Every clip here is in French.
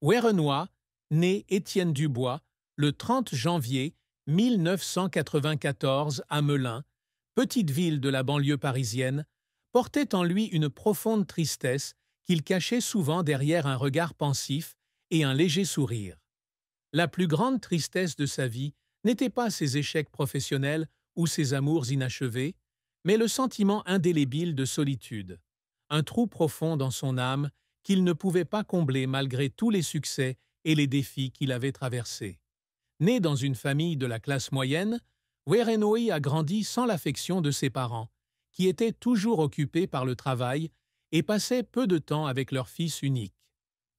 Werenoi, né Étienne Dubois, le 30 janvier 1994 à Melun, petite ville de la banlieue parisienne, portait en lui une profonde tristesse qu'il cachait souvent derrière un regard pensif et un léger sourire. La plus grande tristesse de sa vie n'était pas ses échecs professionnels ou ses amours inachevés, mais le sentiment indélébile de solitude, un trou profond dans son âme qu'il ne pouvait pas combler malgré tous les succès et les défis qu'il avait traversés. Né dans une famille de la classe moyenne, Werenoi a grandi sans l'affection de ses parents, qui étaient toujours occupés par le travail et passaient peu de temps avec leur fils unique.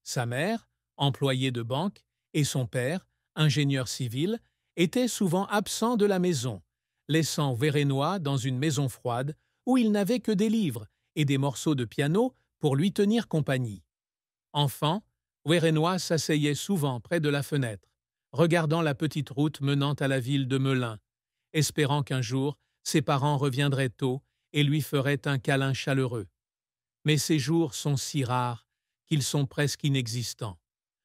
Sa mère, employée de banque, et son père, ingénieur civil, étaient souvent absents de la maison, laissant Werenoi dans une maison froide où il n'avait que des livres et des morceaux de piano pour lui tenir compagnie. Enfant, Werenoi s'asseyait souvent près de la fenêtre, regardant la petite route menant à la ville de Melun, espérant qu'un jour ses parents reviendraient tôt et lui feraient un câlin chaleureux. Mais ces jours sont si rares qu'ils sont presque inexistants.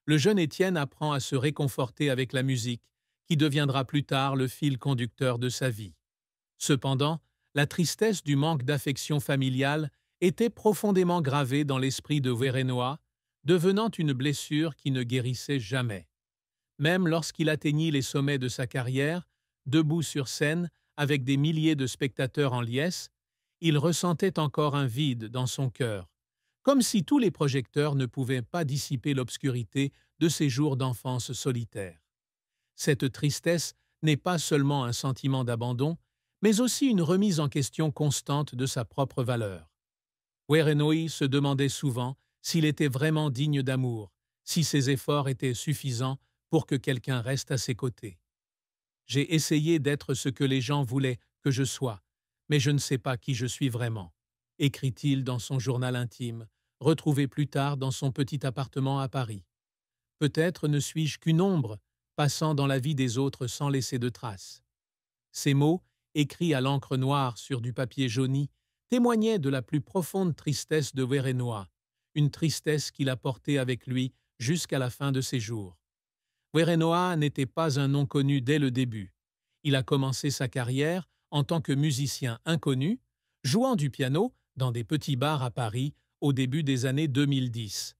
Le jeune Étienne apprend à se réconforter avec la musique, qui deviendra plus tard le fil conducteur de sa vie. Cependant, la tristesse du manque d'affection familiale était profondément gravée dans l'esprit de Werenoi, devenant une blessure qui ne guérissait jamais. Même lorsqu'il atteignit les sommets de sa carrière, debout sur scène avec des milliers de spectateurs en liesse, il ressentait encore un vide dans son cœur, comme si tous les projecteurs ne pouvaient pas dissiper l'obscurité de ses jours d'enfance solitaire. Cette tristesse n'est pas seulement un sentiment d'abandon, mais aussi une remise en question constante de sa propre valeur. Werenoi se demandait souvent s'il était vraiment digne d'amour, si ses efforts étaient suffisants pour que quelqu'un reste à ses côtés. J'ai essayé d'être ce que les gens voulaient que je sois, mais je ne sais pas qui je suis vraiment, écrit-il dans son journal intime, retrouvé plus tard dans son petit appartement à Paris. Peut-être ne suis-je qu'une ombre, passant dans la vie des autres sans laisser de traces. Ces mots, écrits à l'encre noire sur du papier jauni, témoignaient de la plus profonde tristesse de Werenoi, une tristesse qu'il a portée avec lui jusqu'à la fin de ses jours. Werenoi n'était pas un nom connu dès le début. Il a commencé sa carrière en tant que musicien inconnu, jouant du piano dans des petits bars à Paris au début des années 2010.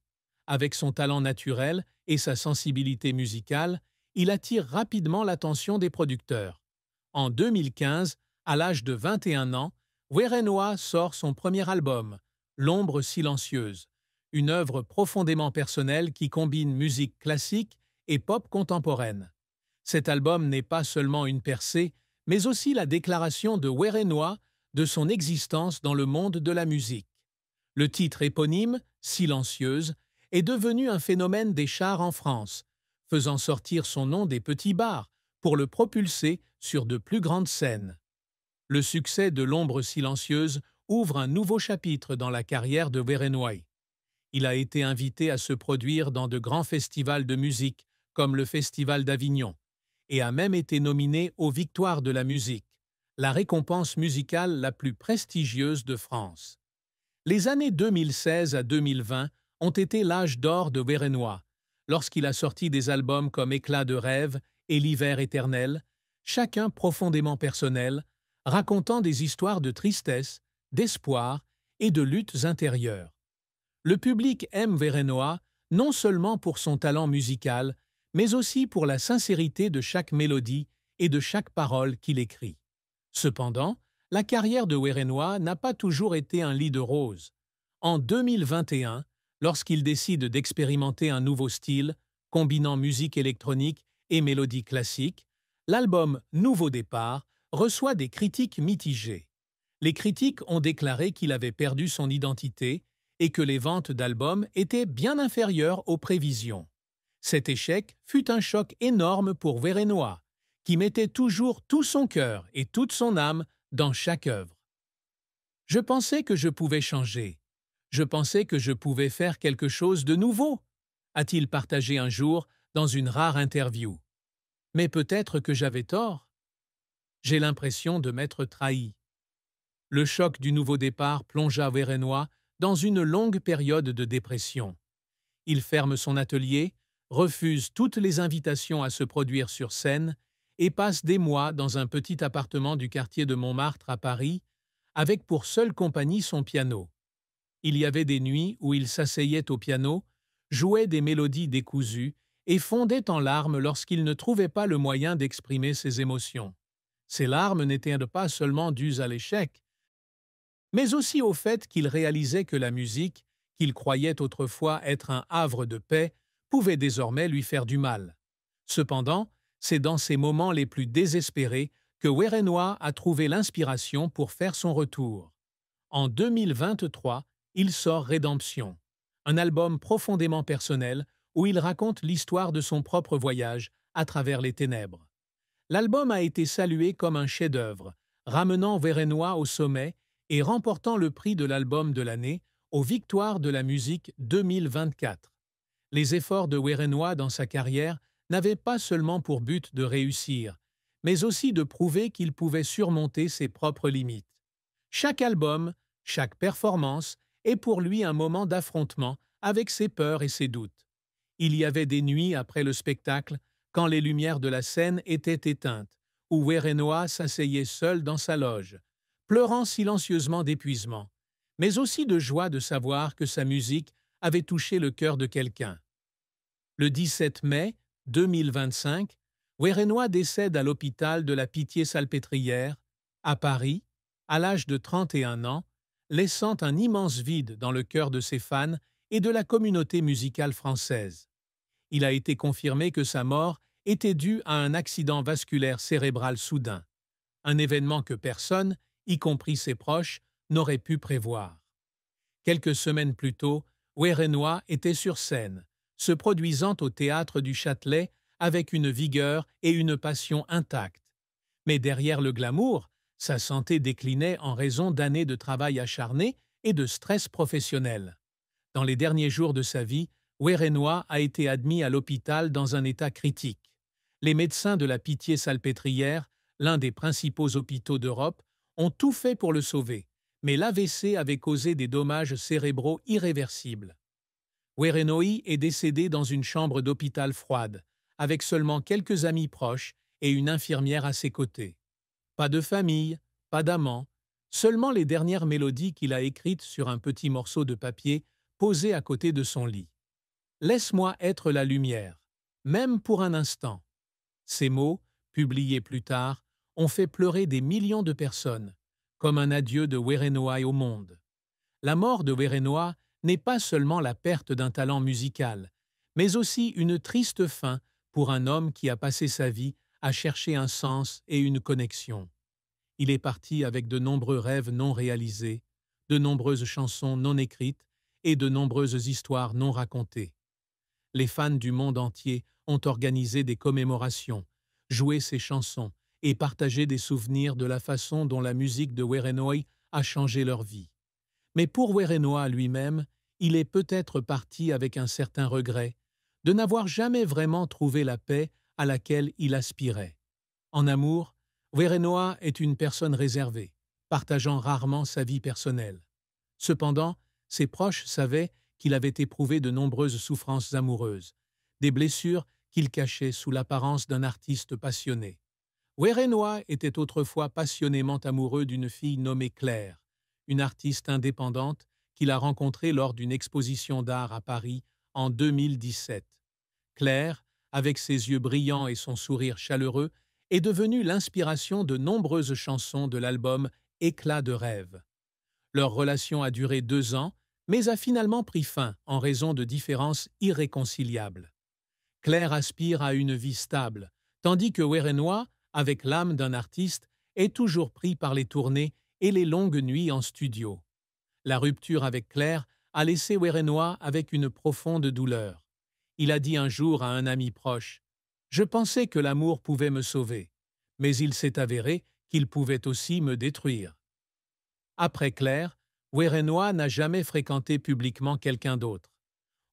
Avec son talent naturel et sa sensibilité musicale, il attire rapidement l'attention des producteurs. En 2015, à l'âge de 21 ans, Werenoi sort son premier album, L'ombre silencieuse, une œuvre profondément personnelle qui combine musique classique et pop contemporaine. Cet album n'est pas seulement une percée, mais aussi la déclaration de Werenoi de son existence dans le monde de la musique. Le titre éponyme, Silencieuse, est devenu un phénomène des charts en France, faisant sortir son nom des petits bars pour le propulser sur de plus grandes scènes. Le succès de L'ombre silencieuse ouvre un nouveau chapitre dans la carrière de Werenoi. Il a été invité à se produire dans de grands festivals de musique, comme le Festival d'Avignon, et a même été nominé aux Victoires de la musique, la récompense musicale la plus prestigieuse de France. Les années 2016 à 2020 ont été l'âge d'or de Werenoi, lorsqu'il a sorti des albums comme Éclat de rêve et L'hiver éternel, chacun profondément personnel, racontant des histoires de tristesse, d'espoir et de luttes intérieures. Le public aime Werenoi non seulement pour son talent musical, mais aussi pour la sincérité de chaque mélodie et de chaque parole qu'il écrit. Cependant, la carrière de Werenoi n'a pas toujours été un lit de roses. En 2021, lorsqu'il décide d'expérimenter un nouveau style, combinant musique électronique et mélodie classique, l'album Nouveau départ reçoit des critiques mitigées. Les critiques ont déclaré qu'il avait perdu son identité et que les ventes d'albums étaient bien inférieures aux prévisions. Cet échec fut un choc énorme pour Werenoi, qui mettait toujours tout son cœur et toute son âme dans chaque œuvre. « Je pensais que je pouvais changer. Je pensais que je pouvais faire quelque chose de nouveau, » a-t-il partagé un jour dans une rare interview. Mais peut-être que j'avais tort. J'ai l'impression de m'être trahi. Le choc du nouveau départ plongea Werenoi dans une longue période de dépression. Il ferme son atelier, refuse toutes les invitations à se produire sur scène et passe des mois dans un petit appartement du quartier de Montmartre à Paris, avec pour seule compagnie son piano. Il y avait des nuits où il s'asseyait au piano, jouait des mélodies décousues et fondait en larmes lorsqu'il ne trouvait pas le moyen d'exprimer ses émotions. Ces larmes n'étaient pas seulement dues à l'échec, mais aussi au fait qu'il réalisait que la musique, qu'il croyait autrefois être un havre de paix, pouvait désormais lui faire du mal. Cependant, c'est dans ses moments les plus désespérés que Werenoi a trouvé l'inspiration pour faire son retour. En 2023, il sort Rédemption, un album profondément personnel où il raconte l'histoire de son propre voyage à travers les ténèbres. L'album a été salué comme un chef-d'œuvre, ramenant Werenoi au sommet et remportant le prix de l'album de l'année aux Victoires de la musique 2024. Les efforts de Werenoi dans sa carrière n'avaient pas seulement pour but de réussir, mais aussi de prouver qu'il pouvait surmonter ses propres limites. Chaque album, chaque performance est pour lui un moment d'affrontement avec ses peurs et ses doutes. Il y avait des nuits après le spectacle, quand les lumières de la scène étaient éteintes, où Werenoi s'asseyait seul dans sa loge, pleurant silencieusement d'épuisement, mais aussi de joie de savoir que sa musique avait touché le cœur de quelqu'un. Le 17 mai 2025, Werenoi décède à l'hôpital de la Pitié-Salpêtrière, à Paris, à l'âge de 31 ans, laissant un immense vide dans le cœur de ses fans et de la communauté musicale française. Il a été confirmé que sa mort était due à un accident vasculaire cérébral soudain, un événement que personne, y compris ses proches, n'aurait pu prévoir. Quelques semaines plus tôt, Werenoi était sur scène, se produisant au théâtre du Châtelet avec une vigueur et une passion intactes. Mais derrière le glamour, sa santé déclinait en raison d'années de travail acharné et de stress professionnel. Dans les derniers jours de sa vie, Werenoi a été admis à l'hôpital dans un état critique. Les médecins de la Pitié-Salpêtrière, l'un des principaux hôpitaux d'Europe, ont tout fait pour le sauver, mais l'AVC avait causé des dommages cérébraux irréversibles. Werenoi est décédé dans une chambre d'hôpital froide, avec seulement quelques amis proches et une infirmière à ses côtés. Pas de famille, pas d'amant, seulement les dernières mélodies qu'il a écrites sur un petit morceau de papier posé à côté de son lit. « Laisse-moi être la lumière, même pour un instant ». Ces mots, publiés plus tard, ont fait pleurer des millions de personnes, comme un adieu de Werenoi au monde. La mort de Werenoi n'est pas seulement la perte d'un talent musical, mais aussi une triste fin pour un homme qui a passé sa vie à chercher un sens et une connexion. Il est parti avec de nombreux rêves non réalisés, de nombreuses chansons non écrites et de nombreuses histoires non racontées. Les fans du monde entier ont organisé des commémorations, joué ses chansons et partagé des souvenirs de la façon dont la musique de Werenoi a changé leur vie. Mais pour Werenoi lui-même, il est peut-être parti avec un certain regret de n'avoir jamais vraiment trouvé la paix à laquelle il aspirait. En amour, Werenoi est une personne réservée, partageant rarement sa vie personnelle. Cependant, ses proches savaient qu'il avait éprouvé de nombreuses souffrances amoureuses, des blessures qu'il cachait sous l'apparence d'un artiste passionné. Werenoi était autrefois passionnément amoureux d'une fille nommée Claire, une artiste indépendante qu'il a rencontrée lors d'une exposition d'art à Paris en 2017. Claire, avec ses yeux brillants et son sourire chaleureux, est devenue l'inspiration de nombreuses chansons de l'album Éclat de rêve. Leur relation a duré 2 ans, mais a finalement pris fin en raison de différences irréconciliables. Claire aspire à une vie stable, tandis que Werenoi, avec l'âme d'un artiste, est toujours pris par les tournées et les longues nuits en studio. La rupture avec Claire a laissé Werenoi avec une profonde douleur. Il a dit un jour à un ami proche « Je pensais que l'amour pouvait me sauver, mais il s'est avéré qu'il pouvait aussi me détruire. » Après Claire, Werenoi n'a jamais fréquenté publiquement quelqu'un d'autre.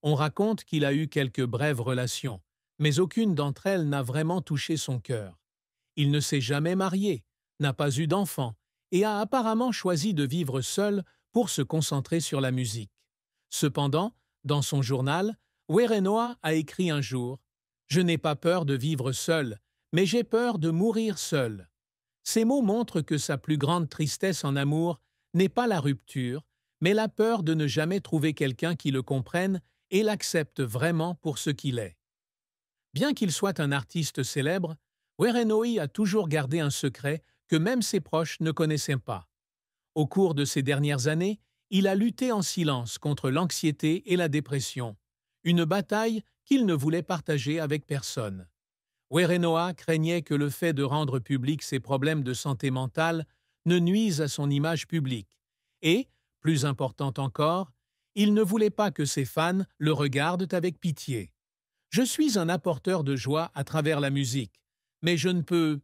On raconte qu'il a eu quelques brèves relations, mais aucune d'entre elles n'a vraiment touché son cœur. Il ne s'est jamais marié, n'a pas eu d'enfant et a apparemment choisi de vivre seul pour se concentrer sur la musique. Cependant, dans son journal, Werenoa a écrit un jour « Je n'ai pas peur de vivre seul, mais j'ai peur de mourir seul ». Ces mots montrent que sa plus grande tristesse en amour n'est pas la rupture, mais la peur de ne jamais trouver quelqu'un qui le comprenne et l'accepte vraiment pour ce qu'il est. Bien qu'il soit un artiste célèbre, Werenoi a toujours gardé un secret que même ses proches ne connaissaient pas. Au cours de ces dernières années, il a lutté en silence contre l'anxiété et la dépression, une bataille qu'il ne voulait partager avec personne. Werenoa craignait que le fait de rendre public ses problèmes de santé mentale ne nuise à son image publique et, plus important encore, il ne voulait pas que ses fans le regardent avec pitié. « Je suis un apporteur de joie à travers la musique, mais je ne peux